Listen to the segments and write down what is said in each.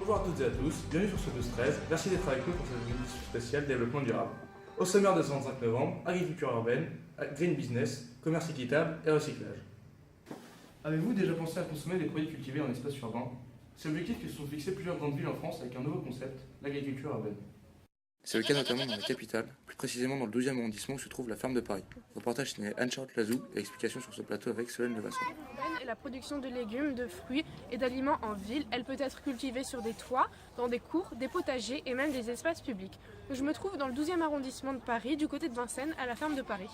Bonjour à toutes et à tous, bienvenue sur ce 12-13. Merci d'être avec nous pour cette émission spéciale développement durable. Au sommaire de ce 25 novembre, agriculture urbaine, green business, commerce équitable et recyclage. Avez-vous déjà pensé à consommer des produits cultivés en espace urbain? C'est l'objectif que se sont fixés plusieurs grandes villes en France avec un nouveau concept, l'agriculture urbaine. C'est le cas notamment dans la capitale, plus précisément dans le 12e arrondissement où se trouve la ferme de Paris. Reportage signé Anne-Charlotte Lazou et explication sur ce plateau avec Solène Levasson. Et la production de légumes, de fruits et d'aliments en ville, elle peut être cultivée sur des toits, dans des cours, des potagers et même des espaces publics. Je me trouve dans le 12e arrondissement de Paris, du côté de Vincennes, à la ferme de Paris.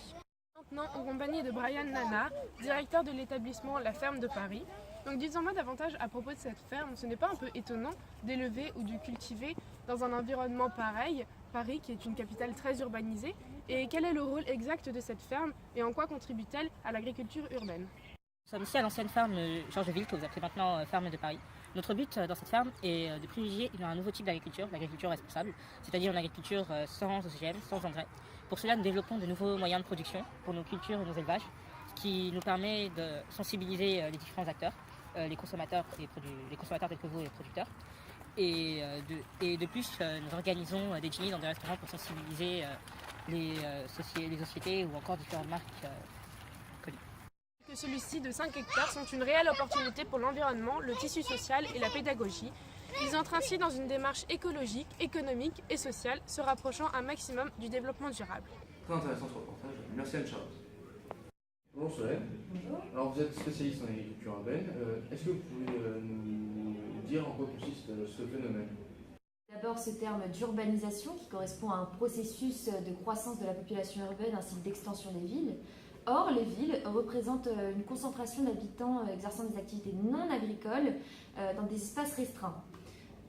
Maintenant, en compagnie de Brian Nana, directeur de l'établissement La Ferme de Paris. Donc disons-moi davantage à propos de cette ferme, ce n'est pas un peu étonnant d'élever ou de cultiver dans un environnement pareil, Paris qui est une capitale très urbanisée, et quel est le rôle exact de cette ferme et en quoi contribue-t-elle à l'agriculture urbaine? Nous sommes ici à l'ancienne ferme Georgeville, que vous appelez maintenant Ferme de Paris. Notre but dans cette ferme est de privilégier un nouveau type d'agriculture, l'agriculture responsable, c'est-à-dire une agriculture sans OGM, sans engrais. Pour cela, nous développons de nouveaux moyens de production pour nos cultures et nos élevages, ce qui nous permet de sensibiliser les différents acteurs, les consommateurs tels que vous et les producteurs. Et de plus, nous organisons des dîners dans des restaurants pour sensibiliser les sociétés ou encore différentes marques connues. Que celui-ci de 5 hectares sont une réelle opportunité pour l'environnement, le tissu social et la pédagogie. Ils entrent ainsi dans une démarche écologique, économique et sociale, se rapprochant un maximum du développement durable. Très intéressant ce reportage, merci Anne-Charlotte. Bonjour Solène. Bonjour. Alors vous êtes spécialiste en agriculture urbaine, est-ce que vous pouvez nous dire en quoi consiste ce phénomène? D'abord ce terme d'urbanisation qui correspond à un processus de croissance de la population urbaine ainsi que d'extension des villes. Or, les villes représentent une concentration d'habitants exerçant des activités non agricoles dans des espaces restreints.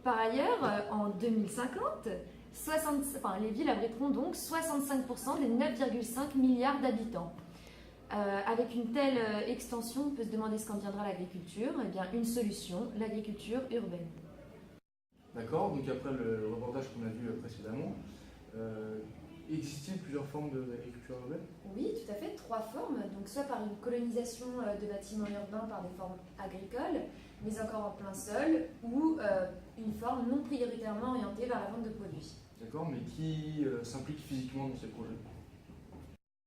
Par ailleurs, en 2050, les villes abriteront donc 65% des 9,5 milliards d'habitants. Avec une telle extension, on peut se demander ce qu'en deviendra l'agriculture. Eh bien, une solution, l'agriculture urbaine. D'accord, donc après le reportage qu'on a vu précédemment, existe-t-il plusieurs formes d'agriculture urbaine? Oui, tout à fait, 3 formes. Donc, soit par une colonisation de bâtiments urbains par des formes agricoles, mais encore en plein sol, ou une forme non prioritairement orientée vers la vente de produits. D'accord, mais qui s'implique physiquement dans ces projets?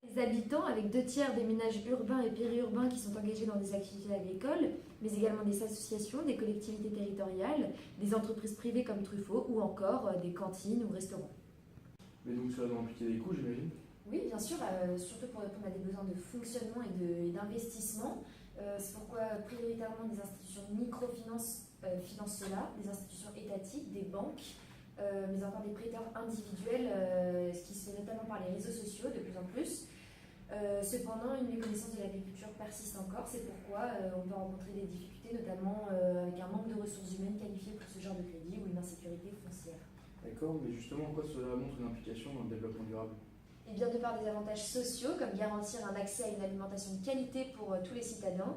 Les habitants, avec 2 tiers des ménages urbains et périurbains qui sont engagés dans des activités agricoles, mais également des associations, des collectivités territoriales, des entreprises privées comme Truffaut, ou encore des cantines ou restaurants. Mais donc cela doit impliquer des coûts, j'imagine? Oui, bien sûr, surtout pour répondre à des besoins de fonctionnement et d'investissement. C'est pourquoi prioritairement des institutions de microfinance financent cela, des institutions étatiques, des banques, mais encore des prêteurs individuels, ce qui se fait notamment par les réseaux sociaux de plus en plus. Cependant, une méconnaissance de l'agriculture persiste encore, c'est pourquoi on peut rencontrer des difficultés, notamment avec un manque de ressources humaines qualifiées pour ce genre de crédit ou une insécurité foncière. D'accord, mais justement, en quoi cela montre une implication dans le développement durable? Et bien de par des avantages sociaux, comme garantir un accès à une alimentation de qualité pour tous les citadins,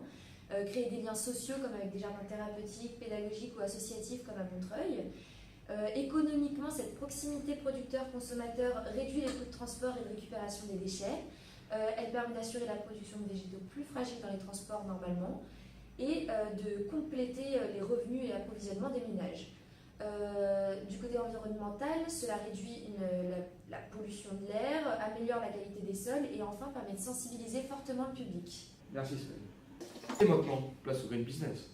créer des liens sociaux comme avec des jardins thérapeutiques, pédagogiques ou associatifs comme à Montreuil. Économiquement, cette proximité producteur-consommateur réduit les coûts de transport et de récupération des déchets. Elle permet d'assurer la production de végétaux plus fragiles dans les transports normalement et de compléter les revenus et l'approvisionnement des ménages. Du côté environnemental, cela réduit la pollution de l'air, améliore la qualité des sols et enfin permet de sensibiliser fortement le public. Merci Sven. Et maintenant, place au green business.